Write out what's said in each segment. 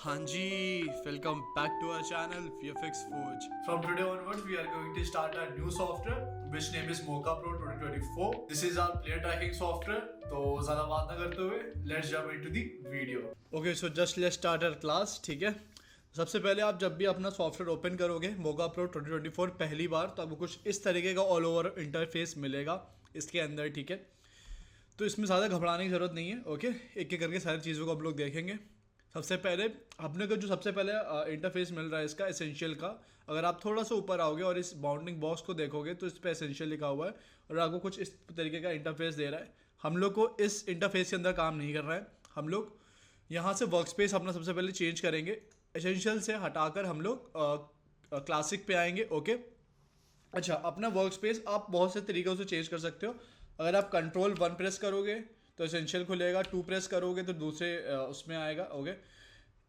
Hanji, welcome back to our channel VFX Forge. From today onwards, we are going to start a new software which name is Mocha Pro 2024. This is our player tracking software. तो ज़्यादा बात ना करते हुए, let's jump into the video. Okay, so just let's start our class, ठीक है। सबसे पहले आप जब भी अपना सॉफ्टवेयर ओपन करोगे Mocha Pro 2024 पहली बार, तो आपको कुछ इस तरीके का ऑल ओवर इंटरफेस मिलेगा इसके अंदर, ठीक है। तो इसमें ज़्यादा घबराने की ज़रूरत नहीं है, ओके। एक एक करके सारी चीज़ों को आप लोग देखेंगे। सबसे पहले अपने को जो सबसे पहले इंटरफेस मिल रहा है इसका एसेंशियल का, अगर आप थोड़ा सा ऊपर आओगे और इस बाउंडिंग बॉक्स को देखोगे तो इस पर एसेंशियल लिखा हुआ है और आपको कुछ इस तरीके का इंटरफेस दे रहा है। हम लोग को इस इंटरफेस के अंदर काम नहीं कर रहा है। हम लोग यहाँ से वर्क स्पेस अपना सबसे पहले चेंज करेंगे। एसेंशियल से हटाकर हम लोग क्लासिक पे आएंगे, ओके। अच्छा, अपना वर्क स्पेस आप बहुत से तरीक़ों से चेंज कर सकते हो। अगर आप कंट्रोल 1 प्रेस करोगे तो एसेंशियल खुलेगा, 2 प्रेस करोगे तो दूसरे उसमें आएगा, ओके।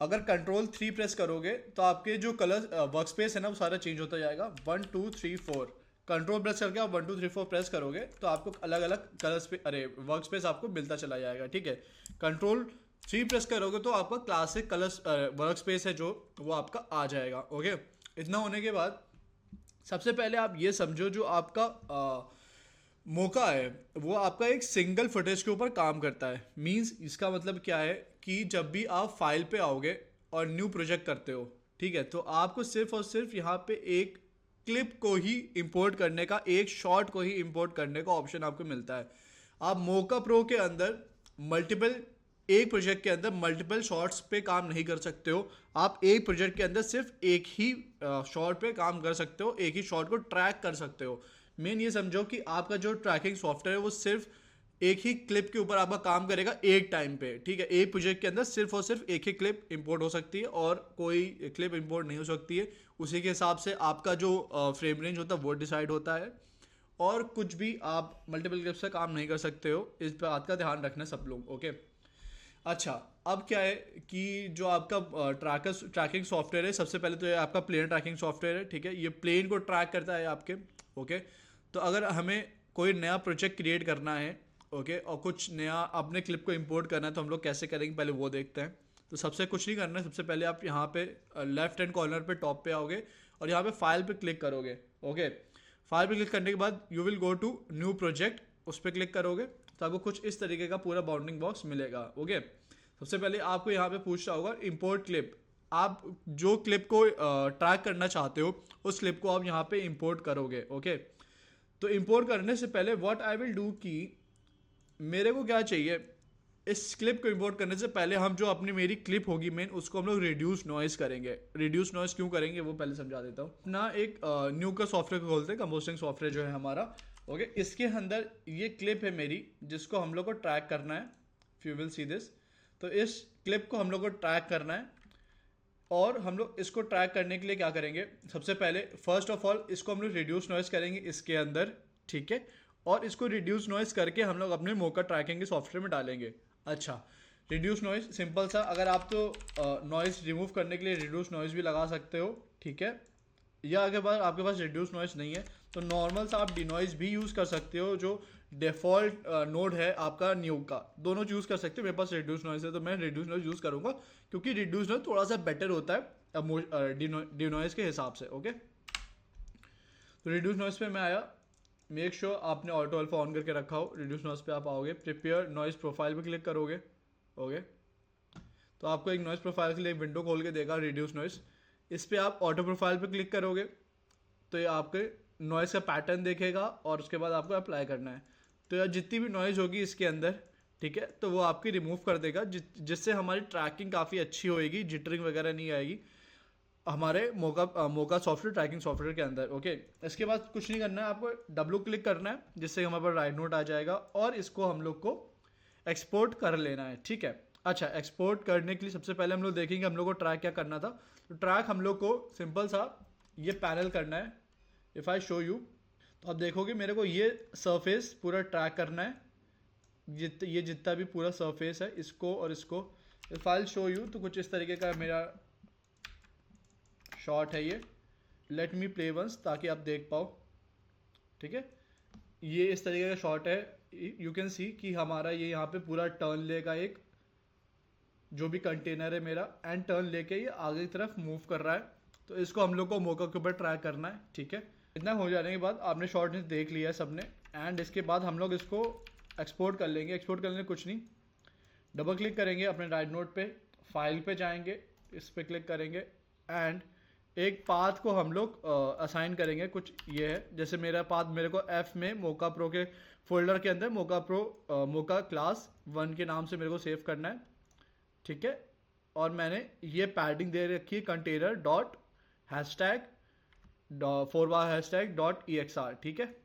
अगर कंट्रोल 3 प्रेस करोगे तो आपके जो कलर वर्क स्पेस है ना वो सारा चेंज होता जाएगा। 1 2 3 4 कंट्रोल प्रेस करके आप 1 2 3 4 प्रेस करोगे तो आपको अलग अलग कलर वर्क स्पेस आपको मिलता चला जाएगा, ठीक है। कंट्रोल 3 प्रेस करोगे तो आपका क्लासिक कलर वर्क स्पेस है जो वो आपका आ जाएगा, ओके। इतना होने के बाद सबसे पहले आप ये समझो जो आपका मोका है वो आपका एक सिंगल फुटेज के ऊपर काम करता है। मींस इसका मतलब क्या है कि जब भी आप फाइल पे आओगे और न्यू प्रोजेक्ट करते हो, ठीक है, तो आपको सिर्फ और सिर्फ यहाँ पे एक क्लिप को ही इंपोर्ट करने का, एक शॉट को ही इंपोर्ट करने का ऑप्शन आपको मिलता है। आप मोका प्रो के अंदर एक प्रोजेक्ट के अंदर मल्टीपल शॉट्स पे काम नहीं कर सकते हो। आप एक प्रोजेक्ट के अंदर सिर्फ एक ही शॉट पे काम कर सकते हो, एक ही शॉट को ट्रैक कर सकते हो। मेन ये समझो कि आपका जो ट्रैकिंग सॉफ्टवेयर है वो सिर्फ एक ही क्लिप के ऊपर आपका काम करेगा एक टाइम पे, ठीक है। एक प्रोजेक्ट के अंदर सिर्फ और सिर्फ एक ही क्लिप इंपोर्ट हो सकती है और कोई क्लिप इंपोर्ट नहीं हो सकती है। उसी के हिसाब से आपका जो फ्रेम रेंज होता है वो डिसाइड होता है और कुछ भी आप मल्टीपल क्लिप से काम नहीं कर सकते हो। इस बात का ध्यान रखना सब लोग, ओके। अच्छा, अब क्या है कि जो आपका ट्रैकिंग सॉफ्टवेयर है, सबसे पहले तो ये आपका प्लेन ट्रैकिंग सॉफ्टवेयर है, ठीक है। ये प्लेन को ट्रैक करता है आपके, ओके। तो अगर हमें कोई नया प्रोजेक्ट क्रिएट करना है, ओके, और कुछ नया अपने क्लिप को इंपोर्ट करना है तो हम लोग कैसे करेंगे पहले वो देखते हैं। तो सबसे कुछ नहीं करना है, सबसे पहले आप यहाँ पे लेफ्ट हैंड कॉर्नर पे टॉप पे आओगे और यहाँ पे फाइल पे क्लिक करोगे, ओके। फाइल पे क्लिक करने के बाद you will go to new project, उस पर क्लिक करोगे तो आपको कुछ इस तरीके का पूरा बाउंडिंग बॉक्स मिलेगा, ओके। सबसे पहले आपको यहाँ पे पूछ रहा होगा इंपोर्ट क्लिप। आप जो क्लिप को ट्रैक करना चाहते हो उस क्लिप को आप यहाँ पे इंपोर्ट करोगे, ओके। तो इंपोर्ट करने से पहले व्हाट आई विल डू कि मेरे को क्या चाहिए, इस क्लिप को इंपोर्ट करने से पहले हम जो अपनी मेरी क्लिप होगी मेन उसको हम लोग रिड्यूस नॉइस करेंगे। रिड्यूस नॉइस क्यों करेंगे वो पहले समझा देता हूँ। अपना एक न्यू का सॉफ्टवेयर को खोलते हैं, कंपोस्टिंग सॉफ्टवेयर जो है हमारा, ओके। इसके अंदर ये क्लिप है मेरी जिसको हम लोग को ट्रैक करना है, यू विल सी दिस। तो इस क्लिप को हम लोग को ट्रैक करना है और हम लोग इसको ट्रैक करने के लिए क्या करेंगे, सबसे पहले फर्स्ट ऑफ ऑल इसको हम लोग रिड्यूस नॉइस करेंगे इसके अंदर, ठीक है। और इसको रिड्यूस नॉइस करके हम लोग अपने मोका ट्रैकिंग के सॉफ्टवेयर में डालेंगे। अच्छा, रिड्यूस नॉइस सिंपल सा, अगर आप तो नॉइस रिमूव करने के लिए रिड्यूस नॉइस भी लगा सकते हो, ठीक है। या अगर आपके पास रिड्यूस नॉइस नहीं है तो नॉर्मल सा आप डिनॉइस भी यूज़ कर सकते हो, जो डिफ़ॉल्ट नोड है आपका न्यू का, दोनों यूज़ कर सकते हो। मेरे पास रिड्यूस नॉइस है तो मैं रिड्यूस नॉइस यूज़ करूँगा क्योंकि रिड्यूस नॉइस थोड़ा सा बेटर होता है डिनॉइस के हिसाब से, ओके। तो रिड्यूस नॉइस पे मैं आया, मेक श्योर आपने ऑटो अल्फा ऑन करके रखा हो। रिड्यूस नॉइस पे आप आओगे, प्रिपेयर नॉइस प्रोफाइल पे क्लिक करोगे, ओके। तो आपको एक नॉइस प्रोफाइल के लिए विंडो खोल के देगा रिड्यूस नॉइस। इस पर आप ऑटो प्रोफाइल पे क्लिक करोगे तो ये आपके नॉइस का पैटर्न देखेगा और उसके बाद आपको अप्लाई करना है। तो यार जितनी भी नॉइज़ होगी इसके अंदर, ठीक है, तो वो आपकी रिमूव कर देगा जिससे हमारी ट्रैकिंग काफ़ी अच्छी होएगी, जिटरिंग वगैरह नहीं आएगी हमारे मोका सॉफ्टवेयर ट्रैकिंग सॉफ्टवेयर के अंदर, ओके। इसके बाद कुछ नहीं करना है, आपको डब्लू क्लिक करना है जिससे हमारे पास राइट नोट आ जाएगा और इसको हम लोग को एक्सपोर्ट कर लेना है, ठीक है। अच्छा, एक्सपोर्ट करने के लिए सबसे पहले हम लोग देखेंगे हम लोग को ट्रैक क्या करना था। तो ट्रैक हम लोग को सिंपल सा ये पैनल करना है। इफ़ आई शो यू तो आप देखोगे मेरे को ये सरफेस पूरा ट्रैक करना है, ये जितना भी पूरा सरफेस है इसको और इसको। इफ आई शो यू तो कुछ इस तरीके का मेरा शॉट है ये। लेट मी प्ले वंस ताकि आप देख पाओ, ठीक है। ये इस तरीके का शॉट है, यू कैन सी कि हमारा ये यहाँ पे पूरा टर्न लेगा एक, जो भी कंटेनर है मेरा, एंड टर्न लेके ये आगे की तरफ मूव कर रहा है। तो इसको हम लोग को मौका के ऊपर ट्राई करना है, ठीक है। इतना हो जाने के बाद आपने शॉर्ट देख लिया है सबने, एंड इसके बाद हम लोग इसको एक्सपोर्ट कर लेंगे। एक्सपोर्ट करने कुछ नहीं, डबल क्लिक करेंगे अपने राइट नोट पे, फाइल पे जाएंगे, इस पे क्लिक करेंगे एंड एक पाथ को हम लोग असाइन करेंगे। कुछ ये है, जैसे मेरा पाथ मेरे को एफ में मोका प्रो के फोल्डर के अंदर मोका क्लास 1 के नाम से मेरे को सेव करना है, ठीक है। और मैंने ये पैडिंग दे रखी है कंटेनर डॉट हैशटैग 4/#.exr, ठीक है।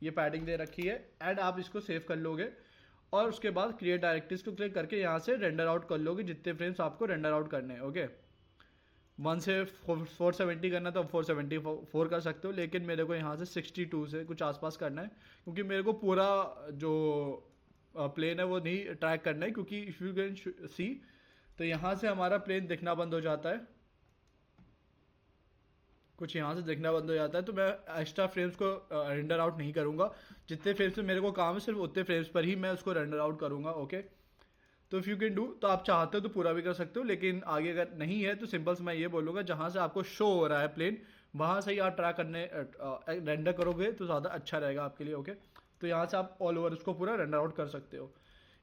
ये पैडिंग दे रखी है एंड आप इसको सेव कर लोगे और उसके बाद क्रिएट डायरेक्टरीज को क्लिक करके यहाँ से रेंडर आउट कर लोगे जितने फ्रेम्स आपको रेंडर आउट करने हैं, ओके। 1 से 470 करना तो 474 कर सकते हो, लेकिन मेरे को यहाँ से 62 से कुछ आसपास करना है, क्योंकि मेरे को पूरा जो प्लेन है वो नहीं ट्रैक करना है। क्योंकि इफ यू कैन सी, तो यहाँ से हमारा प्लेन दिखना बंद हो जाता है, कुछ यहाँ से दिखना बंद हो जाता है। तो मैं एक्स्ट्रा फ्रेम्स को रेंडर आउट नहीं करूँगा, जितने फ्रेम्स में मेरे को काम है सिर्फ उतने फ्रेम्स पर ही मैं उसको रेंडर आउट करूँगा, ओके। तो इफ़ यू कैन डू, तो आप चाहते हो तो पूरा भी कर सकते हो, लेकिन आगे अगर नहीं है तो सिंपल से मैं ये बोलूँगा जहाँ से आपको शो हो रहा है प्लेन, वहाँ से ही आप ट्राई करने रेंडर करोगे तो ज़्यादा अच्छा रहेगा आपके लिए, ओके। तो यहाँ से आप ऑल ओवर उसको पूरा रेंडर आउट कर सकते हो।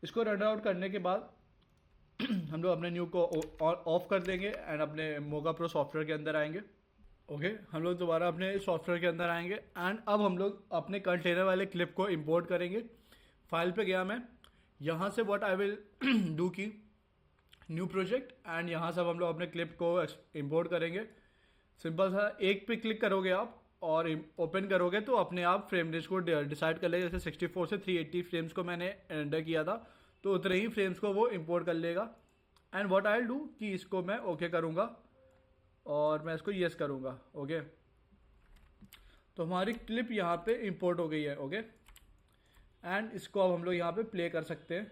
इसको रेंडर आउट करने के बाद हम लोग अपने न्यू को ऑफ कर देंगे एंड अपने मोका प्रो सॉफ्टवेयर के अंदर आएंगे, ओके। हम लोग दोबारा अपने सॉफ्टवेयर के अंदर आएंगे एंड अब हम लोग अपने कंटेनर वाले क्लिप को इंपोर्ट करेंगे। फाइल पे गया मैं, यहाँ से व्हाट आई विल डू की न्यू प्रोजेक्ट एंड यहाँ से अब हम लोग अपने क्लिप को इंपोर्ट करेंगे। सिंपल सा, एक पे क्लिक करोगे आप और ओपन करोगे तो अपने आप फ्रेम रेंज को डिसाइड कर लेगा। जैसे 64 से 380 फ्रेम्स को मैंने एंटर किया था, तो उतने ही फ्रेम्स को वो इंपोर्ट कर लेगा। And what I will do कि इसको मैं ओके करूँगा और मैं इसको येस करूँगा, ओके। तो हमारी क्लिप यहाँ पे इंपोर्ट हो गई है, ओके। एंड इसको अब हम लोग यहाँ पे प्ले कर सकते हैं,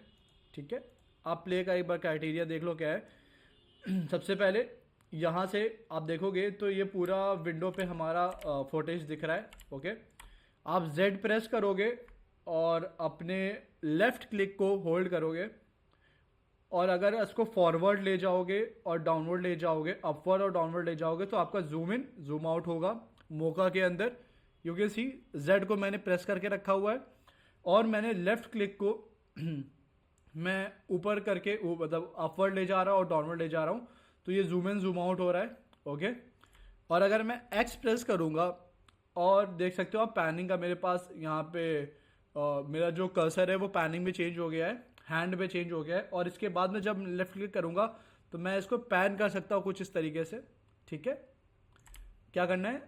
ठीक है। आप प्ले का एक बार क्राइटेरिया देख लो क्या है। सबसे पहले यहाँ से आप देखोगे तो ये पूरा विंडो पे हमारा फुटेज दिख रहा है, ओके। आप Z प्रेस करोगे और अपने लेफ्ट क्लिक को होल्ड करोगे और अगर इसको फॉरवर्ड ले जाओगे और डाउनवर्ड ले जाओगे, अपवर्ड और डाउनवर्ड ले जाओगे, तो आपका जूम इन जूम आउट होगा मोका के अंदर। यू कैन सी Z को मैंने प्रेस करके रखा हुआ है और मैंने लेफ्ट क्लिक को मैं ऊपर करके मतलब अपवर्ड ले जा रहा हूँ और डाउनवर्ड ले जा रहा हूँ, तो ये जूम इन जूम आउट हो रहा है, ओके। और अगर मैं X प्रेस करूँगा और देख सकते हो आप पैनिंग का मेरे पास यहाँ पे मेरा जो कर्सर है वो पैनिंग में चेंज हो गया है, हैंड में चेंज हो गया है। और इसके बाद में जब लेफ्ट क्लिक करूँगा तो मैं इसको पैन कर सकता हूँ कुछ इस तरीके से, ठीक है। क्या करना है,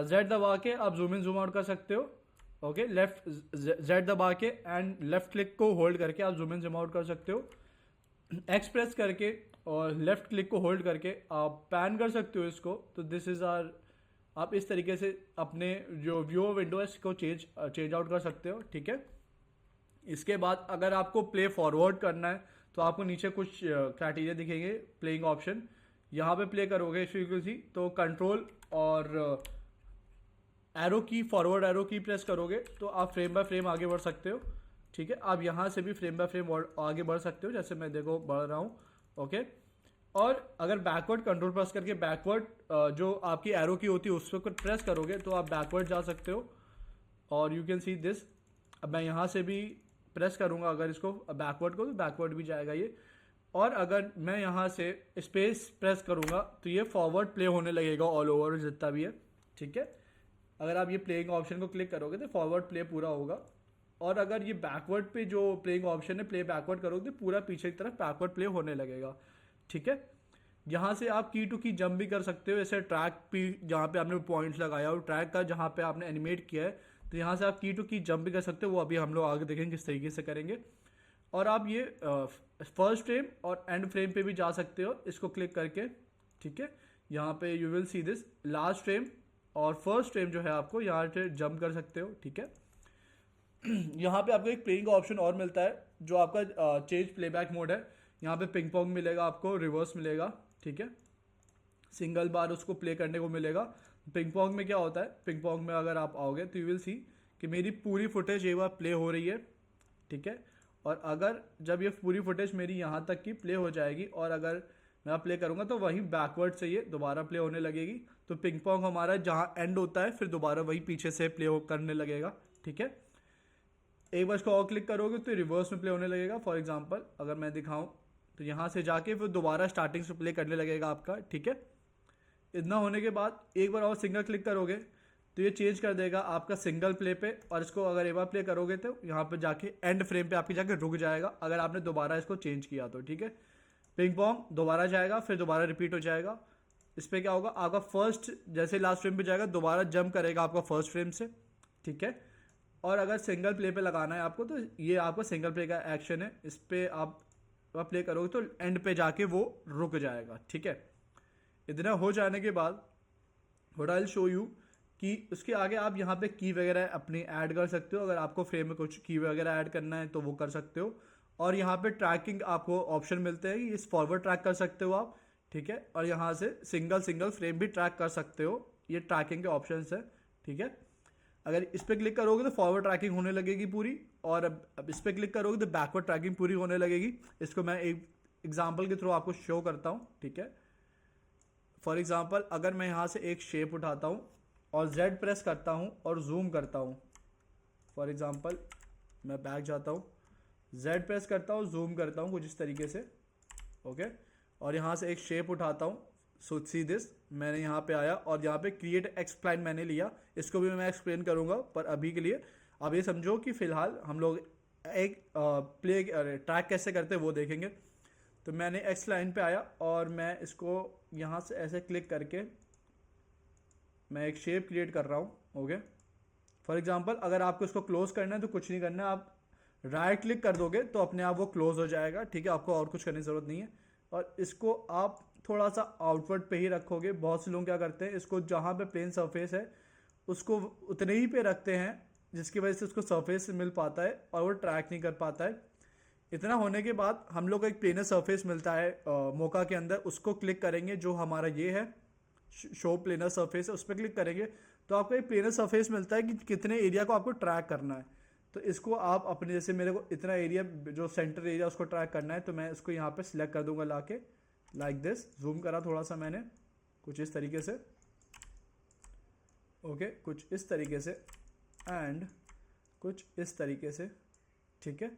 Z दबा के आप जूम इन जूम आउट कर सकते हो, ओके। लेफ्ट Z दबा के एंड लेफ्ट क्लिक को होल्ड करके आप जूम इन जूम आउट कर सकते हो। X प्रेस करके और लेफ्ट क्लिक को होल्ड करके आप पैन कर सकते हो इसको। तो दिस इज़ आर, आप इस तरीके से अपने जो व्यू विंडो है इसको चेंज आउट कर सकते हो, ठीक है। इसके बाद अगर आपको प्ले फॉरवर्ड करना है तो आपको नीचे कुछ क्राइटेरिया दिखेंगे, प्लेइंग ऑप्शन। यहाँ पे प्ले करोगे फ्रीक्वेंसी तो कंट्रोल और एरो की, फॉरवर्ड एरो की प्रेस करोगे तो आप फ्रेम बाय फ्रेम आगे बढ़ सकते हो, ठीक है। आप यहाँ से भी फ्रेम बाय फ्रेम आगे बढ़ सकते हो, जैसे मैं देखो बढ़ रहा हूँ, ओके। और अगर बैकवर्ड कंट्रोल प्रेस करके बैकवर्ड जो आपकी एरो की होती है उस पर प्रेस करोगे तो आप बैकवर्ड जा सकते हो। और यू कैन सी दिस, अब मैं यहाँ से भी प्रेस करूँगा अगर इसको बैकवर्ड को तो बैकवर्ड भी जाएगा ये। और अगर मैं यहाँ से स्पेस प्रेस करूँगा तो ये फॉरवर्ड प्ले होने लगेगा ऑल ओवर जितना भी है, ठीक है। अगर आप ये प्लेइंग ऑप्शन को क्लिक करोगे तो फॉरवर्ड प्ले पूरा होगा। और अगर ये बैकवर्ड पे जो प्लेइंग ऑप्शन है प्ले बैकवर्ड करोगे तो पूरा पीछे की तरफ बैकवर्ड प्ले होने लगेगा, ठीक है। यहाँ से आप की टू की जंप भी कर सकते हो, जैसे ट्रैक पे जहाँ पे आपने पॉइंट्स लगाया हो ट्रैक का जहाँ पे आपने एनिमेट किया है, तो यहाँ से आप की टू की जंप भी कर सकते हो। वो अभी हम लोग आगे देखेंगे किस तरीके से करेंगे। और आप ये फर्स्ट फ्रेम और एंड फ्रेम पे भी जा सकते हो इसको क्लिक करके, ठीक है। यहाँ पे you will see this last frame और फर्स्ट फ्रेम जो है आपको यहाँ से जंप कर सकते हो, ठीक है। यहाँ पे आपको एक प्लेइंग ऑप्शन और मिलता है जो आपका चेंज प्लेबैक मोड है। यहाँ पे पिंग पोंग मिलेगा आपको, रिवर्स मिलेगा, ठीक है। सिंगल बार उसको प्ले करने को मिलेगा। पिंग पोंग में क्या होता है, पिंग पोंग में अगर आप आओगे तो यू विल सी कि मेरी पूरी फुटेज एक बार प्ले हो रही है, ठीक है। और अगर जब ये पूरी फुटेज मेरी यहाँ तक की प्ले हो जाएगी और अगर मैं प्ले करूँगा तो वहीं बैकवर्ड से ये दोबारा प्ले होने लगेगी। तो पिंग पोंग हमारा जहाँ एंड होता है फिर दोबारा वही पीछे से प्ले करने लगेगा, ठीक है। एक बार इसको और क्लिक करोगे तो रिवर्स में प्ले होने लगेगा। फॉर एग्जांपल अगर मैं दिखाऊं तो यहाँ से जाके फिर दोबारा स्टार्टिंग से प्ले करने लगेगा आपका, ठीक है। इतना होने के बाद एक बार और सिंगल क्लिक करोगे तो ये चेंज कर देगा आपका सिंगल प्ले पे, और इसको अगर एक बार प्ले करोगे तो यहाँ पे जाके एंड फ्रेम पे आपकी जाके रुक जाएगा अगर आपने दोबारा इसको चेंज किया तो, ठीक है। पिंग पोंग दोबारा जाएगा फिर दोबारा रिपीट हो जाएगा। इस पर क्या होगा, आपका फर्स्ट जैसे लास्ट फ्रेम पे जाएगा दोबारा जंप करेगा आपका फर्स्ट फ्रेम से, ठीक है। और अगर सिंगल प्ले पे लगाना है आपको तो ये आपका सिंगल प्ले का एक्शन है, इस पर आप प्ले करोगे तो एंड पे जाके वो रुक जाएगा, ठीक है। इतना हो जाने के बाद what I will show you कि उसके आगे आप यहाँ पे की वगैरह अपनी ऐड कर सकते हो। अगर आपको फ्रेम में कुछ की वगैरह ऐड करना है तो वो कर सकते हो। और यहाँ पे ट्रैकिंग आपको ऑप्शन मिलते हैं, इस फॉरवर्ड ट्रैक कर सकते हो आप, ठीक है। और यहाँ से सिंगल फ्रेम भी ट्रैक कर सकते हो, ये ट्रैकिंग के ऑप्शन है, ठीक है। अगर इस पर क्लिक करोगे तो फॉरवर्ड ट्रैकिंग होने लगेगी पूरी, और अब इस पर क्लिक करोगे तो बैकवर्ड ट्रैकिंग पूरी होने लगेगी। इसको मैं एक एग्जाम्पल के थ्रू आपको शो करता हूँ, ठीक है। फॉर एग्जाम्पल अगर मैं यहाँ से एक शेप उठाता हूँ और Z प्रेस करता हूँ और जूम करता हूँ, फॉर एग्जाम्पल मैं बैक जाता हूँ, Z प्रेस करता हूँ, जूम करता हूँ कुछ इस तरीके से, ओके। और यहाँ से एक शेप उठाता हूँ, सो सी दिस, मैंने यहाँ पे आया और यहाँ पे क्रिएट एक्सप्लेन मैंने लिया, इसको भी मैं एक्सप्लेन करूँगा, पर अभी के लिए अब ये समझो कि फ़िलहाल हम लोग एक प्ले ट्रैक कैसे करते हैं वो देखेंगे। तो मैंने एक्स लाइन पे आया और मैं इसको यहाँ से ऐसे क्लिक करके मैं एक शेप क्रिएट कर रहा हूँ, ओके। फॉर एग्जांपल अगर आपको इसको क्लोज करना है तो कुछ नहीं करना है, आप राइट क्लिक कर दोगे तो अपने आप वो क्लोज हो जाएगा, ठीक है। आपको और कुछ करने की ज़रूरत नहीं है। और इसको आप थोड़ा सा आउटवर्ड पे ही रखोगे। बहुत से लोग क्या करते हैं, इसको जहाँ पे प्लेन सरफेस है उसको उतने ही पे रखते हैं, जिसकी वजह से उसको सरफेस मिल पाता है और वो ट्रैक नहीं कर पाता है। इतना होने के बाद हम लोग को एक प्लेनर सरफेस मिलता है मोका के अंदर, उसको क्लिक करेंगे जो हमारा ये है शो प्लेनर सरफेस है, उस पर क्लिक करेंगे तो आपको एक प्लेनर सरफेस मिलता है कि कितने एरिया को आपको ट्रैक करना है। तो इसको आप अपने, जैसे मेरे को इतना एरिया जो सेंटर एरिया उसको ट्रैक करना है, तो मैं इसको यहाँ पे सिलेक्ट कर दूंगा लाके, लाइक दिस, जूम करा थोड़ा सा मैंने कुछ इस तरीके से, ओके, कुछ इस तरीके से एंड कुछ इस तरीके से, ठीक है।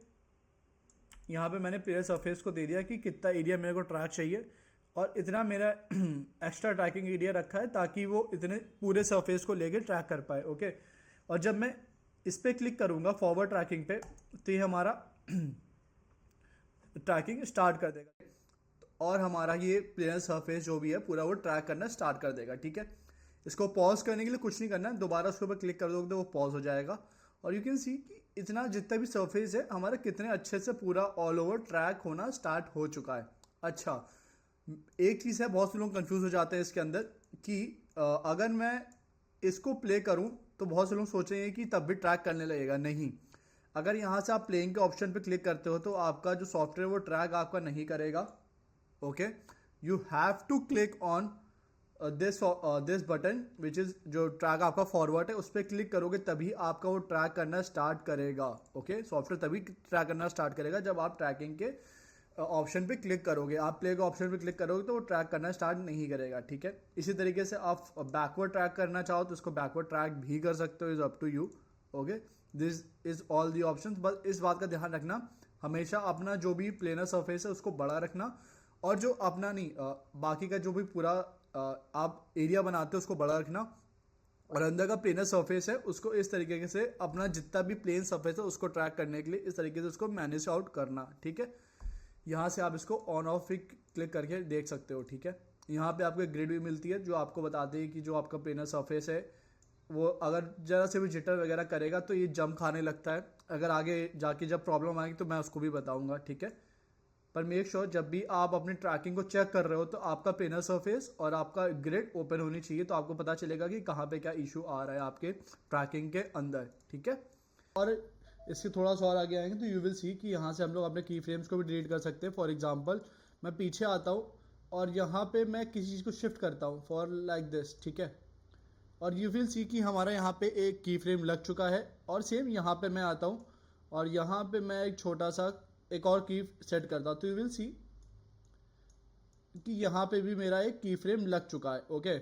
यहाँ पे मैंने प्लेयर सरफेस को दे दिया कि कितना एरिया मेरे को ट्रैक चाहिए, और इतना मेरा एक्स्ट्रा ट्रैकिंग एरिया रखा है ताकि वो इतने पूरे सरफेस को लेके ट्रैक कर पाए, ओके। और जब मैं इस पर क्लिक करूँगा फॉरवर्ड ट्रैकिंग पे तो ये हमारा ट्रैकिंग स्टार्ट कर देगा और हमारा ये प्लेनर सरफेस जो भी है पूरा वो ट्रैक करना स्टार्ट कर देगा, ठीक है। इसको पॉज करने के लिए कुछ नहीं करना है, दोबारा उसके ऊपर क्लिक कर दोगे तो वो पॉज हो जाएगा। और यू कैन सी कि इतना जितना भी सरफेस है हमारा कितने अच्छे से पूरा ऑल ओवर ट्रैक होना स्टार्ट हो चुका है। अच्छा, एक चीज़ है, बहुत से लोग कंफ्यूज हो जाते हैं इसके अंदर कि अगर मैं इसको प्ले करूं तो बहुत से लोग सोचेंगे कि तब भी ट्रैक करने लगेगा। नहीं, अगर यहाँ से आप प्लेइंग के ऑप्शन पे क्लिक करते हो तो आपका जो सॉफ्टवेयर वो ट्रैक आपका नहीं करेगा, okay. You have to click on this button which is जो ट्रैक आपका फॉरवर्ड है, उस पर क्लिक करोगे तभी आपका वो ट्रैक करना स्टार्ट करेगा, ओके। सॉफ्टवेयर तभी ट्रैक करना स्टार्ट करेगा जब आप ट्रैकिंग के ऑप्शन पे क्लिक करोगे। आप प्ले के ऑप्शन पे क्लिक करोगे तो वो ट्रैक करना स्टार्ट नहीं करेगा, ठीक है। इसी तरीके से आप बैकवर्ड ट्रैक करना चाहो तो इसको बैकवर्ड ट्रैक भी कर सकते हो, is up to you, okay. This is all the option. बस इस बात का ध्यान रखना, हमेशा अपना जो भी प्लेनर सरफेस है उसको बड़ा रखना, और जो अपना नहीं बाकी का जो भी पूरा आप एरिया बनाते हो उसको बड़ा रखना, और अंदर का प्लेनर सरफेस है उसको इस तरीके से अपना जितना भी प्लेन सरफेस है उसको ट्रैक करने के लिए इस तरीके से उसको मैनेज आउट करना, ठीक है। यहाँ से आप इसको ऑन ऑफ भी क्लिक करके देख सकते हो, ठीक है। यहाँ पे आपको एक ग्रिड भी मिलती है जो आपको बताती है कि जो आपका प्लेनर सरफेस है वो अगर ज़रा से भी जिटर वगैरह करेगा तो ये जंप खाने लगता है। अगर आगे जाके जब प्रॉब्लम आएगी तो मैं उसको भी बताऊँगा, ठीक है। पर मेक श्योर जब भी आप अपनी ट्रैकिंग को चेक कर रहे हो तो आपका प्लेनर सरफेस और आपका ग्रिड ओपन होनी चाहिए, तो आपको पता चलेगा कि कहाँ पे क्या इशू आ रहा है आपके ट्रैकिंग के अंदर, ठीक है। और इसके थोड़ा सा और आगे आएंगे तो यू विल सी कि यहाँ से हम लोग अपने की फ्रेम्स को भी डिलीट कर सकते हैं। फॉर एग्जांपल मैं पीछे आता हूँ और यहाँ पे मैं किसी चीज़ को शिफ्ट करता हूँ फॉर लाइक दिस, ठीक है। और यू विल सी कि हमारा यहाँ पे एक की फ्रेम लग चुका है, और सेम यहाँ पे मैं आता हूँ और यहाँ पे मैं एक छोटा सा एक और की सेट करता हूँ, तो यू विल सी कि यहाँ पे भी मेरा एक की फ्रेम लग चुका है। ओके,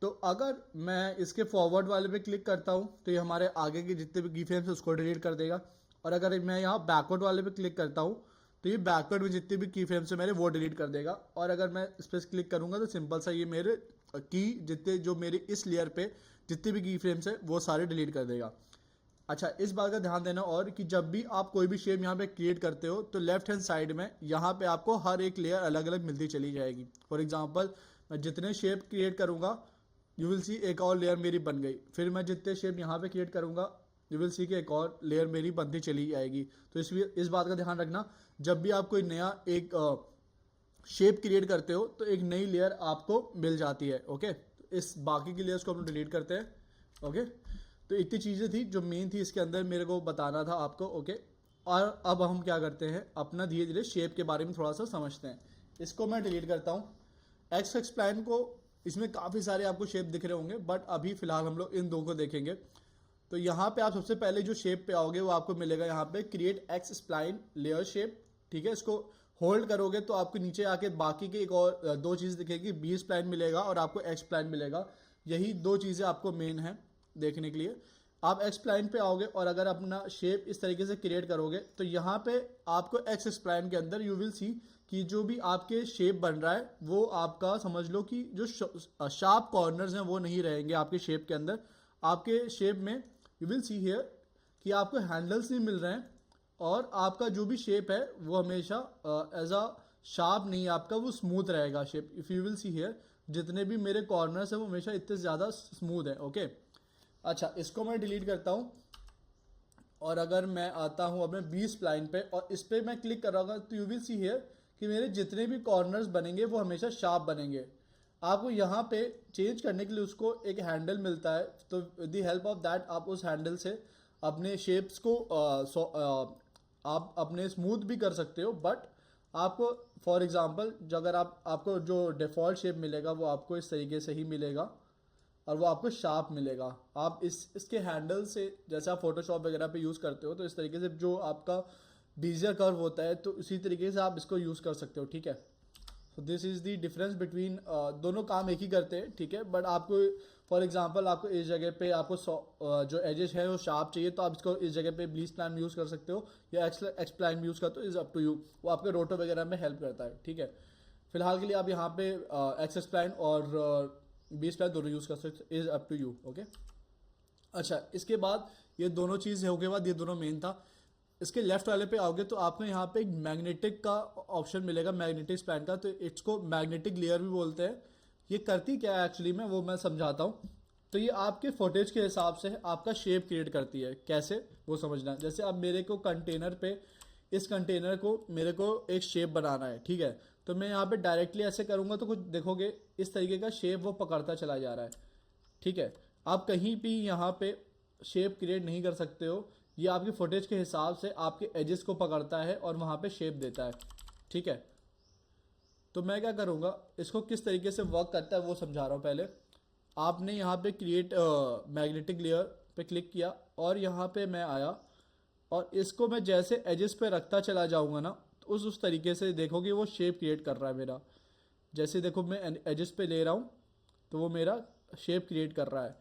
तो अगर मैं इसके फॉरवर्ड वाले पे क्लिक करता हूँ तो ये हमारे आगे के जितने भी की फ्रेम्स है उसको डिलीट कर देगा, और अगर मैं यहाँ बैकवर्ड वाले पे क्लिक करता हूँ तो ये बैकवर्ड में जितने भी की फ्रेम्स है मेरे वो डिलीट कर देगा, और अगर मैं इस पर क्लिक करूँगा तो सिंपल सा ये मेरे की जितने जो मेरे इस लेयर पे जितने भी की फ्रेम्स है वो सारे डिलीट कर देगा। अच्छा, इस बात का ध्यान देना और कि जब भी आप कोई भी शेप यहाँ पे क्रिएट करते हो तो लेफ्ट हैंड साइड में यहाँ पे आपको हर एक लेयर अलग अलग मिलती चली जाएगी। फॉर एग्जांपल मैं जितने शेप क्रिएट करूँगा यू विल सी एक और लेयर मेरी बन गई, फिर मैं जितने शेप यहाँ पे क्रिएट करूँगा यू विल सी कि एक और लेयर मेरी बनती चली जाएगी। तो इस बात का ध्यान रखना, जब भी आप कोई नया एक शेप क्रिएट करते हो तो एक नई लेयर आपको मिल जाती है। ओके, तो इस बाकी की लेयर्स को हम डिलीट करते हैं। ओके, तो इतनी चीज़ें थी जो मेन थी इसके अंदर मेरे को बताना था आपको। ओके, और अब हम क्या करते हैं, अपना धीरे धीरे शेप के बारे में थोड़ा सा समझते हैं। इसको मैं डिलीट करता हूँ। एक्स एक्सप्लाइन को, इसमें काफ़ी सारे आपको शेप दिख रहे होंगे, बट अभी फिलहाल हम लोग इन दो को देखेंगे। तो यहाँ पे आप सबसे पहले जो शेप पे आओगे वो आपको मिलेगा यहाँ पे create x spline layer shape. ठीक है, इसको होल्ड करोगे तो आपको नीचे आके बाकी के एक और दो चीज़ दिखेगी, बी स्प्लाइन मिलेगा और आपको एक्स स्प्लाइन मिलेगा। यही दो चीज़ें आपको मेन है देखने के लिए। आप एक्स स्प्लाइन पे आओगे और अगर अपना शेप इस तरीके से क्रिएट करोगे तो यहाँ पे आपको एक्स स्प्लाइन के अंदर यू विल सी कि जो भी आपके शेप बन रहा है वो आपका समझ लो कि जो शार्प कॉर्नर्स हैं वो नहीं रहेंगे आपके शेप के अंदर। आपके शेप में यू विल सी हियर कि आपको हैंडल्स नहीं मिल रहे हैं, और आपका जो भी शेप है वो हमेशा एज अ शार्प नहीं, आपका वो स्मूथ रहेगा shape. If you will see here जितने भी मेरे कॉर्नर्स हैं वो हमेशा इतने ज़्यादा स्मूथ है। ओके, अच्छा, इसको मैं डिलीट करता हूँ और अगर मैं आता हूँ अपने बी स्प्लाइन पे और इस पर मैं क्लिक कर रहा हूँ तो यू विल सी हियर कि मेरे जितने भी कॉर्नर्स बनेंगे वो हमेशा शार्प बनेंगे। आपको यहाँ पे चेंज करने के लिए उसको एक हैंडल मिलता है, तो with the help of that आप उस हैंडल से अपने शेप्स को आप अपने स्मूथ भी कर सकते हो। बट आपको फॉर एग्जांपल जो अगर आपको जो डिफ़ॉल्ट शेप मिलेगा वो आपको इस तरीके से ही मिलेगा और वो आपको शार्प मिलेगा। आप इसके हैंडल से जैसे आप फोटोशॉप वगैरह पे यूज़ करते हो तो इस तरीके से जो आपका बीजियर कर्व होता है तो उसी तरीके से आप इसको यूज़ कर सकते हो। ठीक है, so this is the difference between, दोनों काम एक ही करते हैं। ठीक है, बट आपको फॉर एग्जांपल आपको इस जगह पे आपको जो एजेस है वो शार्प चाहिए तो आप इसको इस जगह पे बी स्प्लाइन यूज़ कर सकते हो या एक्स प्लाइन यूज़ करते हो, इज़ अप टू यू। वो आपके रोटो वगैरह में हेल्प करता है। ठीक है, फिलहाल के लिए आप यहाँ पे एक्स स्प्लाइन और बी स्प्लाइन दोनों यूज़ कर सकते हो, is up to you. Okay, अच्छा, इसके बाद ये दोनों चीज़ हो के बाद ये दोनों मेन था। इसके लेफ्ट वाले पे आओगे तो आपको यहाँ पे एक मैग्नेटिक का ऑप्शन मिलेगा, मैग्नेटिक स्प्लाइन का, तो इसको मैग्नेटिक लेयर भी बोलते हैं। ये करती क्या है एक्चुअली में वो मैं समझाता हूँ। तो ये आपके फुटेज के हिसाब से आपका शेप क्रिएट करती है, कैसे वो समझना। जैसे अब मेरे को कंटेनर पे, इस कंटेनर को मेरे को एक शेप बनाना है। ठीक है, तो मैं यहाँ पे डायरेक्टली ऐसे करूँगा तो कुछ देखोगे इस तरीके का शेप वो पकड़ता चला जा रहा है। ठीक है, आप कहीं भी यहाँ पे शेप क्रिएट नहीं कर सकते हो, ये आपकी फुटेज के हिसाब से आपके एजेस को पकड़ता है और वहाँ पे शेप देता है। ठीक है, तो मैं क्या करूँगा, इसको किस तरीके से वर्क करता है वो समझा रहा हूँ। पहले आपने यहाँ पे क्रिएट मैग्नेटिक लेयर पे क्लिक किया और यहाँ पे मैं आया और इसको मैं जैसे एजेस पे रखता चला जाऊँगा ना तो उस तरीके से देखोगे वो शेप क्रिएट कर रहा है मेरा। जैसे देखो मैं एजेस पे ले रहा हूँ तो वो मेरा शेप क्रिएट कर रहा है।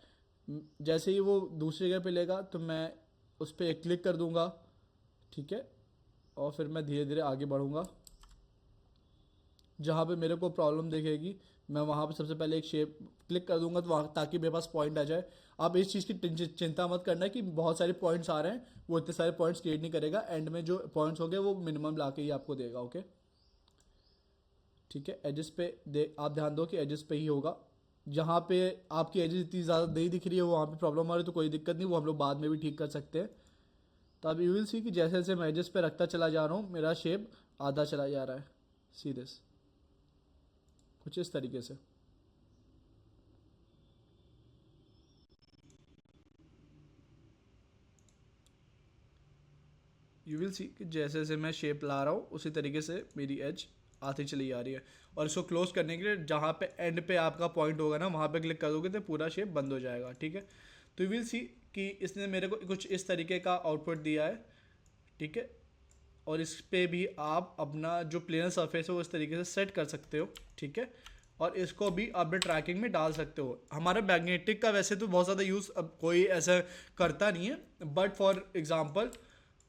जैसे ही वो दूसरी जगह पे लेगा तो मैं उस पर एक क्लिक कर दूंगा। ठीक है, और फिर मैं धीरे धीरे आगे बढ़ूंगा। जहाँ पे मेरे को प्रॉब्लम दिखेगी मैं वहाँ पे सबसे पहले एक शेप क्लिक कर दूंगा तो वहाँ ताकि मेरे पास पॉइंट आ जाए। आप इस चीज़ की चिंता मत करना कि बहुत सारे पॉइंट्स आ रहे हैं, वो इतने सारे पॉइंट्स क्रिएट नहीं करेगा। एंड में जो पॉइंट्स होंगे वो मिनिमम ला के ही आपको देगा। ओके, ठीक है, एजेस पे आप ध्यान दो कि एजेस पे ही होगा। जहाँ पे आपकी एजेस इतनी ज़्यादा नहीं दिख रही है वहाँ पे प्रॉब्लम आ रही है तो कोई दिक्कत नहीं, वो हम लोग बाद में भी ठीक कर सकते हैं। तो अब यू विल सी कि जैसे जैसे मैं एजेस पे रखता चला जा रहा हूँ मेरा शेप आधा चला जा रहा है। सी दिस, कुछ इस तरीके से। यू विल सी कि जैसे जैसे मैं शेप ला रहा हूँ उसी तरीके से मेरी एज आती चली जा रही है। और इसको क्लोज करने के लिए जहाँ पे एंड पे आपका पॉइंट होगा ना वहाँ पे क्लिक कर दोगे तो पूरा शेप बंद हो जाएगा। ठीक है, तो यू विल सी कि इसने मेरे को कुछ इस तरीके का आउटपुट दिया है। ठीक है। और इस पे भी आप अपना जो प्लेनर सरफेस है वो इस तरीके से सेट कर सकते हो, ठीक है। और इसको भी अपने ट्रैकिंग में डाल सकते हो। हमारा मैग्नेटिक का वैसे तो बहुत ज़्यादा यूज़ अब कोई ऐसा करता नहीं है, बट फॉर एग्जांपल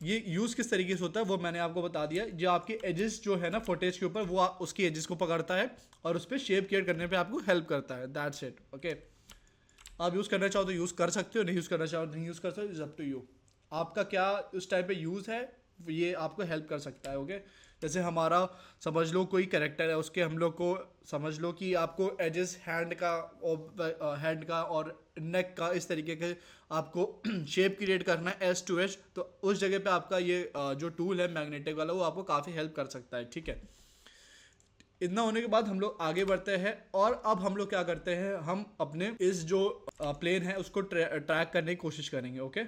ये यूज़ किस तरीके से होता है वो मैंने आपको बता दिया। जो आपके एजेस जो है ना फुटेज के ऊपर, वो उसकी एजेस को पकड़ता है और उस पर शेप क्रिएट करने पे आपको हेल्प करता है। That's it, okay. आप यूज़ करना चाहो तो यूज़ कर सकते हो, नहीं यूज़ करना चाहो तो नहीं यूज़ कर सकते, इट्स अप टू यू। आपका क्या उस टाइम पे यूज़ है ये आपको हेल्प कर सकता है, ओके। जैसे हमारा समझ लो कोई कैरेक्टर है, उसके हम लोग को समझ लो कि आपको एजेस हैंड का और नेक का इस तरीके के आपको शेप क्रिएट करना है एज टू एज, तो उस जगह पे आपका ये जो टूल है मैग्नेटिक वाला वो आपको काफ़ी हेल्प कर सकता है, ठीक है। इतना होने के बाद हम लोग आगे बढ़ते हैं और अब हम लोग क्या करते हैं, हम अपने इस जो प्लेन है उसको ट्रैक करने की कोशिश करेंगे, ओके।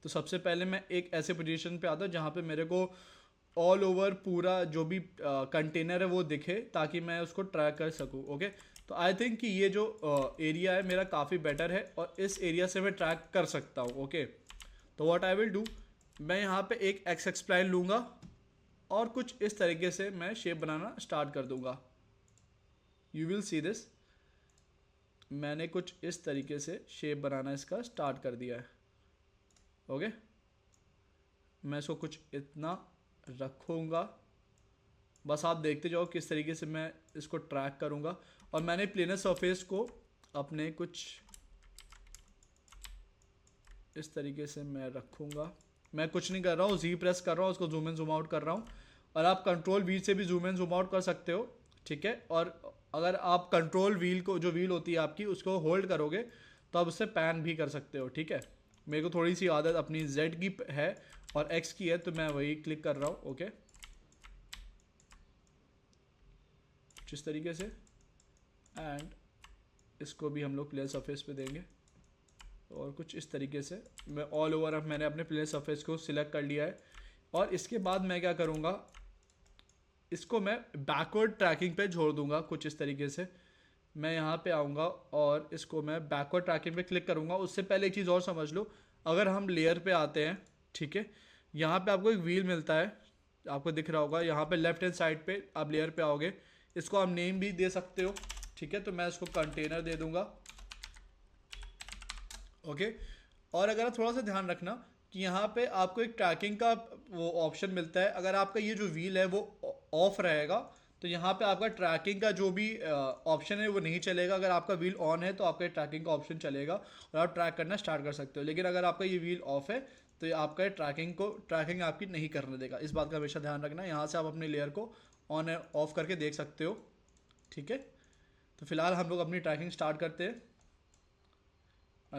तो सबसे पहले मैं एक ऐसे पोजीशन पे आता हूँ जहाँ पे मेरे को ऑल ओवर पूरा जो भी कंटेनर है वो दिखे, ताकि मैं उसको ट्रैक कर सकूँ, ओके। तो आई थिंक कि ये जो एरिया है मेरा काफ़ी बेटर है और इस एरिया से मैं ट्रैक कर सकता हूँ, ओके। तो व्हाट आई विल डू, मैं यहाँ पे एक एक्स एक्सप्लाइन लूँगा और कुछ इस तरीके से मैं शेप बनाना स्टार्ट कर दूँगा। यू विल सी दिस, मैंने कुछ इस तरीके से शेप बनाना इसका स्टार्ट कर दिया है, ओके। मैं इसको कुछ इतना रखूँगा, बस आप देखते जाओ किस तरीके से मैं इसको ट्रैक करूँगा। और मैंने प्लेनर सरफेस को अपने कुछ इस तरीके से मैं रखूँगा। मैं कुछ नहीं कर रहा हूँ, जी प्रेस कर रहा हूँ, उसको जूम इन जूम आउट कर रहा हूँ। और आप कंट्रोल व्हील से भी जूम इन जूम आउट कर सकते हो, ठीक है। और अगर आप कंट्रोल व्हील को, जो व्हील होती है आपकी, उसको होल्ड करोगे तो आप उससे पैन भी कर सकते हो, ठीक है। मेरे को थोड़ी सी आदत अपनी Z की है और X की है, तो मैं वही क्लिक कर रहा हूँ, ओके। जिस तरीके से, एंड इसको भी हम लोग प्लेन सरफेस पे देंगे और कुछ इस तरीके से मैं ऑल ओवर, अब मैंने अपने प्लेन सरफेस को सिलेक्ट कर लिया है। और इसके बाद मैं क्या करूँगा, इसको मैं बैकवर्ड ट्रैकिंग पे छोड़ दूँगा कुछ इस तरीके से। मैं यहाँ पे आऊँगा और इसको मैं बैकवर्ड ट्रैकिंग पे क्लिक करूँगा। उससे पहले एक चीज़ और समझ लो, अगर हम लेयर पे आते हैं, ठीक है, यहाँ पे आपको एक व्हील मिलता है, आपको दिख रहा होगा यहाँ पे लेफ्ट हैंड साइड पे। आप लेयर पे आओगे, इसको आप नेम भी दे सकते हो, ठीक है। तो मैं इसको कंटेनर दे दूँगा, ओके। और अगर थोड़ा सा ध्यान रखना कि यहाँ पे आपको एक ट्रैकिंग का वो ऑप्शन मिलता है। अगर आपका ये जो व्हील है वो ऑफ रहेगा तो यहाँ पे आपका ट्रैकिंग का जो भी ऑप्शन है वो नहीं चलेगा। अगर आपका व्हील ऑन है तो आपका ट्रैकिंग का ऑप्शन चलेगा और आप ट्रैक करना स्टार्ट कर सकते हो। लेकिन अगर आपका ये व्हील ऑफ है तो ये आपका ट्रैकिंग आपकी नहीं करने देगा। इस बात का हमेशा ध्यान रखना। यहाँ से आप अपने लेयर को ऑन है ऑफ करके देख सकते हो, ठीक है। तो फिलहाल हम लोग अपनी ट्रैकिंग स्टार्ट करते हैं।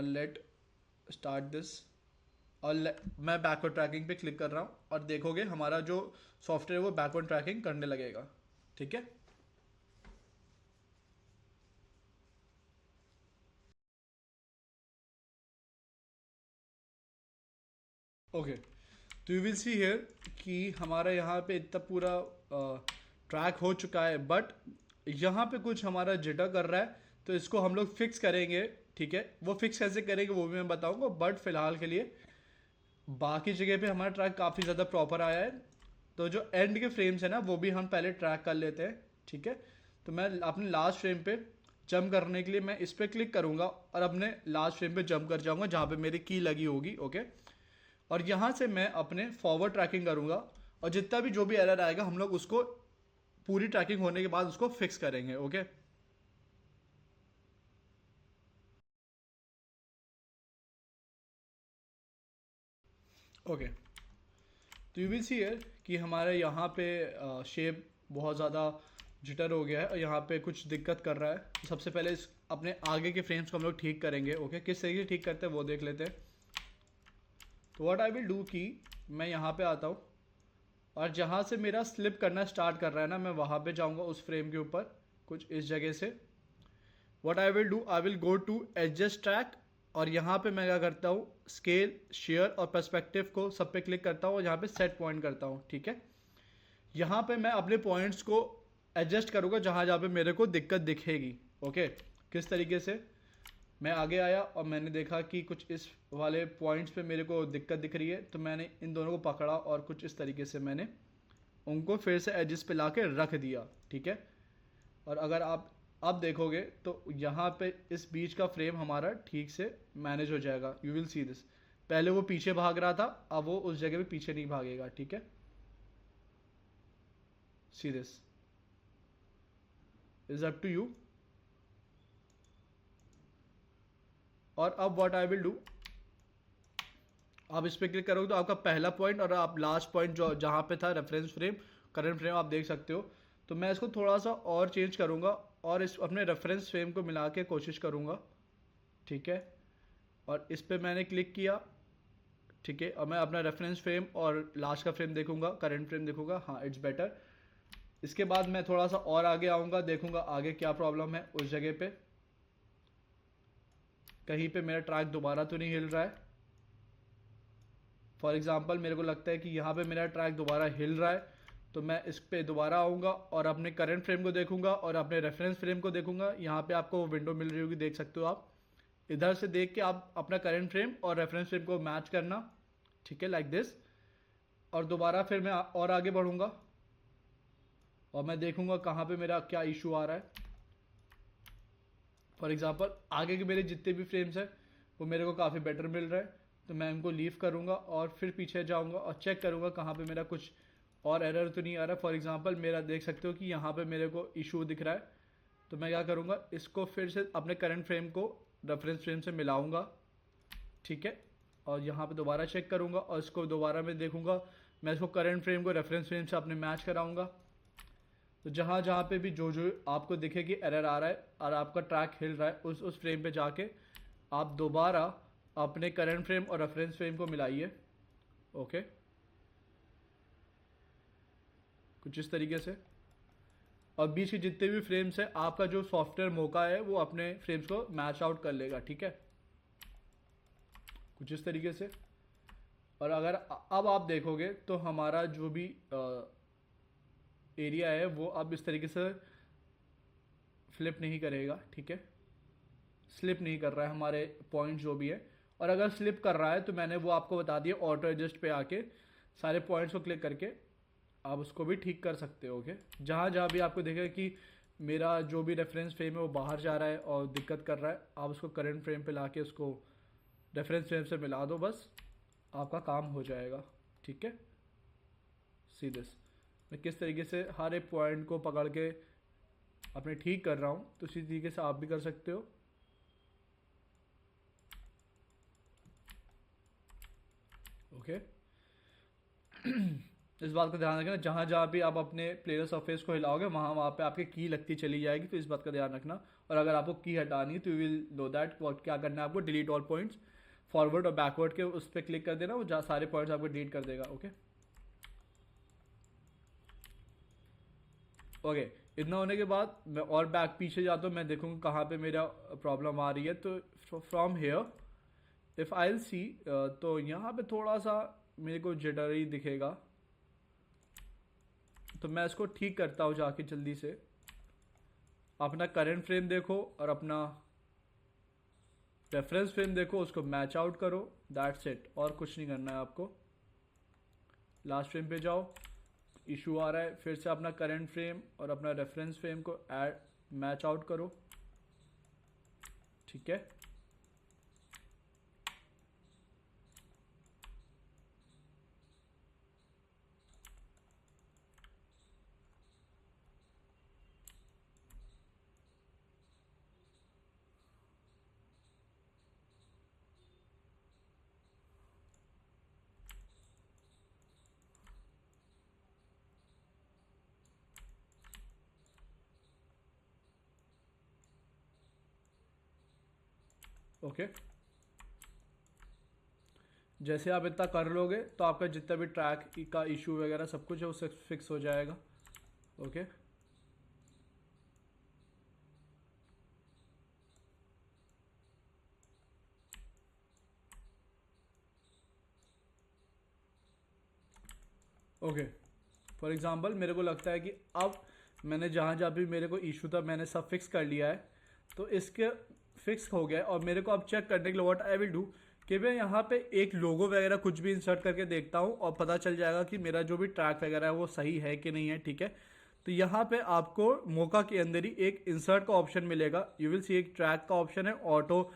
Let start this. और मैं बैकवर्ड ट्रैकिंग पे क्लिक कर रहा हूँ और देखोगे हमारा जो सॉफ्टवेयर है वो बैकवर्ड ट्रैकिंग करने लगेगा, ठीक है। ओके, तो यू विल सी हियर कि हमारा यहाँ पे इतना पूरा ट्रैक हो चुका है, बट यहाँ पे कुछ हमारा जिटर कर रहा है, तो इसको हम लोग फिक्स करेंगे, ठीक है। वो फिक्स कैसे करेंगे वो भी मैं बताऊँगा, बट फिलहाल के लिए बाकी जगह पे हमारा ट्रैक काफ़ी ज़्यादा प्रॉपर आया है। तो जो एंड के फ्रेम्स है ना वो भी हम पहले ट्रैक कर लेते हैं, ठीक है। तो मैं अपने लास्ट फ्रेम पे जंप करने के लिए मैं इस पर क्लिक करूँगा और अपने लास्ट फ्रेम पे जंप कर जाऊँगा जहाँ पे मेरी की लगी होगी, ओके। और यहाँ से मैं अपने फॉरवर्ड ट्रैकिंग करूँगा और जितना भी जो भी एरर आएगा हम लोग उसको पूरी ट्रैकिंग होने के बाद उसको फिक्स करेंगे, ओके। ओके, तो यू विल सी हियर कि हमारे यहाँ पे शेप बहुत ज़्यादा जिटर हो गया है और यहाँ पे कुछ दिक्कत कर रहा है। सबसे पहले इस अपने आगे के फ्रेम्स को हम लोग ठीक करेंगे, ओके। किस तरीके से ठीक करते हैं वो देख लेते हैं। तो व्हाट आई विल डू कि मैं यहाँ पे आता हूँ और जहाँ से मेरा स्लिप करना स्टार्ट कर रहा है ना, मैं वहाँ पे जाऊँगा उस फ्रेम के ऊपर कुछ इस जगह से। What I will do, I will go to adjust track और यहाँ पे मैं क्या करता हूँ, स्केल, शेयर और पर्सपेक्टिव को सब पे क्लिक करता हूँ और यहाँ पे सेट पॉइंट करता हूँ, ठीक है। यहाँ पे मैं अपने पॉइंट्स को एडजस्ट करूँगा जहाँ जहाँ पे मेरे को दिक्कत दिखेगी, ओके। किस तरीके से, मैं आगे आया और मैंने देखा कि कुछ इस वाले पॉइंट्स पे मेरे को दिक्कत दिख रही है, तो मैंने इन दोनों को पकड़ा और कुछ इस तरीके से मैंने उनको फिर से एजिस पे ला के रख दिया, ठीक है। और अगर आप अब देखोगे तो यहाँ पे इस बीच का फ्रेम हमारा ठीक से मैनेज हो जाएगा, यू विल सी दिस। पहले वो पीछे भाग रहा था, अब वो उस जगह पे पीछे नहीं भागेगा, ठीक है। See this is up to you. और अब व्हाट आई विल डू, आप इस पर क्लिक करोगे तो आपका पहला पॉइंट और आप लास्ट पॉइंट जो जहाँ पे था रेफरेंस फ्रेम, करंट फ्रेम आप देख सकते हो। तो मैं इसको थोड़ा सा और चेंज करूँगा और इस अपने रेफरेंस फ्रेम को मिला के कोशिश करूँगा, ठीक है। और इस पर मैंने क्लिक किया, ठीक है। अब मैं अपना रेफरेंस फ्रेम और लास्ट का फ्रेम देखूंगा, करंट फ्रेम देखूंगा, हाँ इट्स बेटर। इसके बाद मैं थोड़ा सा और आगे आऊँगा, देखूंगा आगे क्या प्रॉब्लम है उस जगह पे, कहीं पे मेरा ट्रैक दोबारा तो नहीं हिल रहा है। फॉर एग्जांपल मेरे को लगता है कि यहाँ पे मेरा ट्रैक दोबारा हिल रहा है, तो मैं इस पे दोबारा आऊँगा और अपने करंट फ्रेम को देखूंगा और अपने रेफरेंस फ्रेम को देखूंगा। यहाँ पे आपको विंडो मिल रही होगी, देख सकते हो आप। इधर से देख के आप अपना करंट फ्रेम और रेफरेंस फ्रेम को मैच करना, ठीक है, लाइक दिस। और दोबारा फिर मैं और आगे बढ़ूंगा और मैं देखूंगा कहाँ पे मेरा क्या इशू आ रहा है। फॉर एग्जांपल आगे के मेरे जितने भी फ्रेम्स हैं वो मेरे को काफ़ी बेटर मिल रहा है, तो मैं उनको लीव करूंगा और फिर पीछे जाऊंगा और चेक करूंगा कहाँ पे मेरा कुछ और एरर तो नहीं आ रहा। फॉर एग्जांपल मेरा देख सकते हो कि यहाँ पे मेरे को इशू दिख रहा है, तो मैं क्या करूँगा, इसको फिर से अपने करंट फ्रेम को रेफरेंस फ्रेम से मिलाऊंगा, ठीक है। और यहाँ पे दोबारा चेक करूँगा और इसको दोबारा मैं देखूँगा, मैं इसको करंट फ्रेम को रेफरेंस फ्रेम से अपने मैच कराऊँगा। तो जहाँ जहाँ पे भी जो जो आपको दिखे कि एरर आ रहा है और आपका ट्रैक हिल रहा है, उस फ्रेम पे जाके आप दोबारा अपने करंट फ्रेम और रेफरेंस फ्रेम को मिलाइए, ओके, कुछ इस तरीके से। और बीच के जितने भी फ्रेम्स है आपका जो सॉफ्टवेयर मौका है वो अपने फ्रेम्स को मैच आउट कर लेगा, ठीक है, कुछ इस तरीके से। और अगर अब आप देखोगे तो हमारा जो भी एरिया है वो अब इस तरीके से फ्लिप नहीं करेगा, ठीक है, स्लिप नहीं कर रहा है हमारे पॉइंट जो भी है। और अगर स्लिप कर रहा है तो मैंने वो आपको बता दिया, ऑटो एडजस्ट पे आके सारे पॉइंट्स को क्लिक करके आप उसको भी ठीक कर सकते हो, ओके। जहाँ जहाँ भी आपको देखेगा कि मेरा जो भी रेफरेंस फ्रेम है वो बाहर जा रहा है और दिक्कत कर रहा है, आप उसको करंट फ्रेम पे लाके उसको रेफरेंस फ्रेम से मिला दो, बस आपका काम हो जाएगा, ठीक है। सी दिस, मैं किस तरीके से हर एक पॉइंट को पकड़ के अपने ठीक कर रहा हूँ, तो इसी तरीके से आप भी कर सकते हो, ओके। इस बात का ध्यान रखना, जहाँ जहाँ भी आप अपने प्लेयर सरफेस को हिलाओगे वहाँ वहाँ पे आपके की लगती चली जाएगी, तो इस बात का ध्यान रखना। और अगर आपको की हटानी है तो यू विल नो दैट क्या करना है आपको, डिलीट ऑल पॉइंट्स, फॉरवर्ड और बैकवर्ड के उस पर क्लिक कर देना, वो जहाँ सारे पॉइंट्स आपको डिलीट कर देगा, ओके। ओके, इतना होने के बाद मैं और बैक पीछे जाता हूँ, मैं देखूँगा कहाँ पे मेरा प्रॉब्लम आ रही है। तो फ्रॉम हेयर इफ़ आई सी, तो यहाँ पे थोड़ा सा मेरे को जिटरी दिखेगा, तो मैं इसको ठीक करता हूँ जाके जल्दी से। अपना करंट फ्रेम देखो और अपना रेफरेंस फ्रेम देखो, उसको मैच आउट करो, दैट्स इट, और कुछ नहीं करना है आपको। लास्ट फ्रेम पे जाओ, इशू आ रहा है, फिर से अपना करंट फ्रेम और अपना रेफरेंस फ्रेम को ऐड मैच आउट करो, ठीक है। ओके, जैसे आप इतना कर लोगे तो आपका जितना भी ट्रैक का इशू वगैरह सब कुछ है उससे फिक्स हो जाएगा, ओके। ओके, फॉर एग्जांपल मेरे को लगता है कि अब मैंने जहाँ जहाँ भी मेरे को इशू था मैंने सब फिक्स कर लिया है, तो इसके फिक्स हो गया। और मेरे को अब चेक करने के लिए व्हाट आई विल डू कि मैं यहाँ पे एक लोगो वगैरह कुछ भी इंसर्ट करके देखता हूँ और पता चल जाएगा कि मेरा जो भी ट्रैक वगैरह है वो सही है कि नहीं है, ठीक है। तो यहाँ पे आपको मोका के अंदर ही एक इंसर्ट का ऑप्शन मिलेगा। यू विल सी एक ट्रैक का ऑप्शन है, ऑटो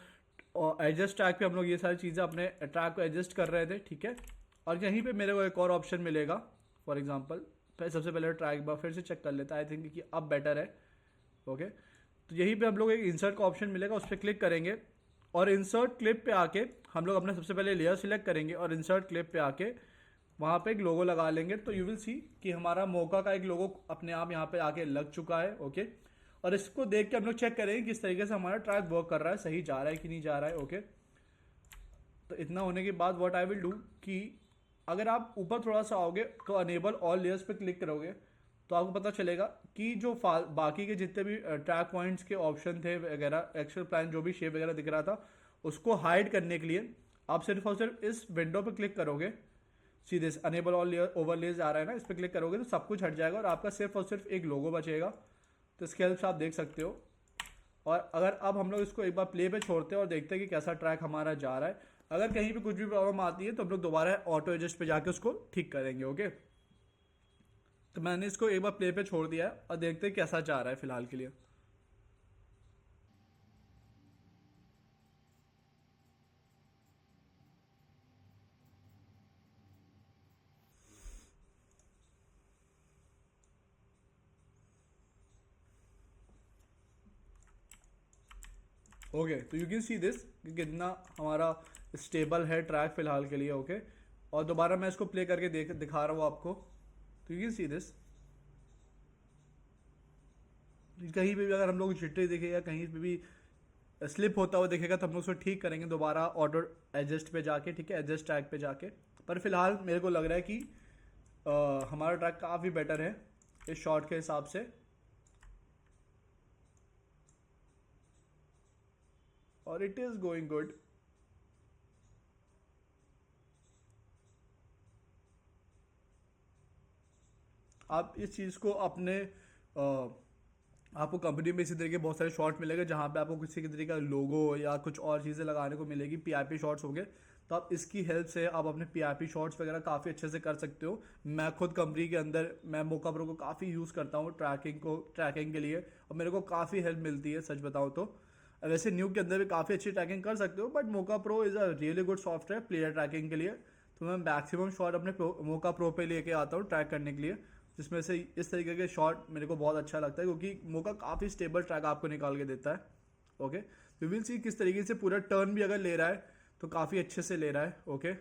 एडजस्ट ट्रैक पे हम लोग ये सारी चीज़ें अपने ट्रैक को एडजस्ट कर रहे थे, ठीक है। और यहीं पे मेरे को एक और ऑप्शन मिलेगा, फॉर एग्जांपल सबसे पहले ट्रैक बार फिर से चेक कर लेता है, आई थिंक कि अब बेटर है, ओके। तो यहीं पे हम लोग एक इंसर्ट का ऑप्शन मिलेगा, उस पर क्लिक करेंगे और इंसर्ट क्लिप पे आके हम लोग अपना सबसे पहले लेयर सिलेक्ट करेंगे और इंसर्ट क्लिप पे आके वहाँ पे एक लोगो लगा लेंगे। तो यू विल सी कि हमारा मोका का एक लोगो अपने आप यहाँ पे आके लग चुका है, ओके। और इसको देख के हम लोग चेक करेंगे किस तरीके से हमारा ट्रैक वर्क कर रहा है, सही जा रहा है कि नहीं जा रहा है, ओके। तो इतना होने के बाद व्हाट आई विल डू कि अगर आप ऊपर थोड़ा सा आओगे तो अनेबल ऑल लेयर्स पे क्लिक करोगे तो आपको पता चलेगा कि जो बाकी के जितने भी ट्रैक पॉइंट्स के ऑप्शन थे वगैरह, एक्चुअल प्लान जो भी शेप वगैरह दिख रहा था, उसको हाइड करने के लिए आप सिर्फ और सिर्फ इस विंडो पे क्लिक करोगे, सीधे अनेबल ऑल लेयर ओवरलेज आ रहा है ना, इस पर क्लिक करोगे तो सब कुछ हट जाएगा और आपका सिर्फ और सिर्फ एक लोगो बचेगा। तो इसके हेल्प से आप देख सकते हो। और अगर अब हम लोग इसको एक बार प्ले पे छोड़ते हैं और देखते हैं कि कैसा ट्रैक हमारा जा रहा है, अगर कहीं भी कुछ भी प्रॉब्लम आती है तो हम लोग दोबारा ऑटो एडजस्ट पे जाके उसको ठीक करेंगे, ओके। तो मैंने इसको एक बार प्ले पे छोड़ दिया है और देखते हैं कैसा जा रहा है फिलहाल के लिए। ओके, तो यू कैन सी दिस कि कितना हमारा स्टेबल है ट्रैक फिलहाल के लिए, ओके। और दोबारा मैं इसको प्ले करके दिखा रहा हूँ आपको, तो यू कैन सी दिस कहीं पे भी अगर हम लोग चिट्टे दिखेगा, कहीं पे भी स्लिप होता हुआ दिखेगा तो हम लोग उसको ठीक करेंगे दोबारा ऑटो एडजस्ट पे जाके, ठीक है, एडजस्ट ट्रैक पे जाके। पर फिलहाल मेरे को लग रहा है कि हमारा ट्रैक काफ़ी बेटर है इस शॉट के हिसाब से, और इट इज़ गोइंग गुड। आप इस चीज़ को अपने आपको कंपनी में इसी तरह के बहुत सारे शॉट मिलेंगे जहाँ पे आपको किसी तरीके का लोगो या कुछ और चीज़ें लगाने को मिलेगी, पीआईपी शॉट्स होंगे। तो आप इसकी हेल्प से आप अपने पीआईपी शॉट्स वगैरह काफ़ी अच्छे से कर सकते हो। मैं खुद कंपनी के अंदर मैं मोका प्रो को काफ़ी यूज़ करता हूँ ट्रैकिंग के लिए, और मेरे को काफ़ी हेल्प मिलती है सच बताऊँ तो। वैसे न्यू के अंदर भी काफ़ी अच्छी ट्रैकिंग कर सकते हो, but Mocha Pro is a really good software player tracking के लिए। तो मैं मैक्सिमम शॉट अपने मोका प्रो पे लेके आता हूँ ट्रैक करने के लिए, जिसमें से इस तरीके के शॉट मेरे को बहुत अच्छा लगता है क्योंकि मोका काफ़ी स्टेबल ट्रैक आपको निकाल के देता है, ओके। वी विल सी किस तरीके से पूरा टर्न भी अगर ले रहा है तो काफ़ी अच्छे से ले रहा है, ओके।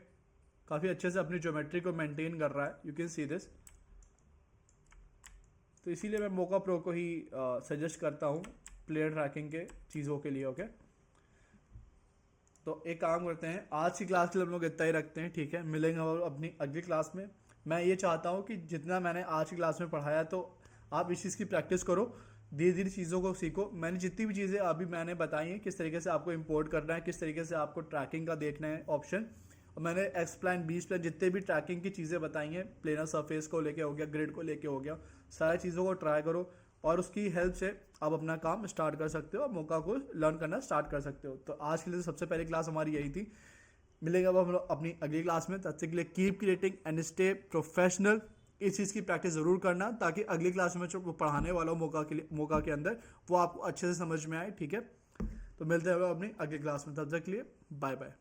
काफ़ी अच्छे से अपनी ज्योमेट्री को मेंटेन कर रहा है, यू कैन सी दिस। तो इसीलिए मैं मोका प्रो को ही सजेस्ट करता हूँ प्लेयर ट्रैकिंग के चीज़ों के लिए, ओके। तो एक काम करते हैं, आज की क्लास के लिए हम लोग इतना ही रखते हैं, ठीक है। मिलेंगे हम अपनी अगली क्लास में। मैं ये चाहता हूँ कि जितना मैंने आज की क्लास में पढ़ाया तो आप इस चीज़ की प्रैक्टिस करो, धीरे धीरे चीज़ों को सीखो। मैंने जितनी भी चीज़ें अभी मैंने बताई हैं किस तरीके से आपको इंपोर्ट करना है, किस तरीके से आपको ट्रैकिंग का देखना है ऑप्शन, और मैंने एक्स प्लान बी प्लान जितने भी ट्रैकिंग की चीज़ें बताई हैं, प्लेनर सरफेस को लेके हो गया, ग्रिड को लेके हो गया, सारी चीज़ों को ट्राई करो और उसकी हेल्प से आप अपना काम स्टार्ट कर सकते हो और मौका को लर्न करना स्टार्ट कर सकते हो। तो आज के लिए सबसे पहली क्लास हमारी यही थी। मिलेंगे अब हम लोग अपनी अगली क्लास में, तब तक के लिए keep creating and stay professional. इस चीज़ की प्रैक्टिस ज़रूर करना ताकि अगली क्लास में जो पढ़ाने वाला हो मौका के अंदर वो आपको अच्छे से समझ में आए, ठीक है। तो मिलते हैं अपनी अगली क्लास में, तब तक के लिए बाय बाय।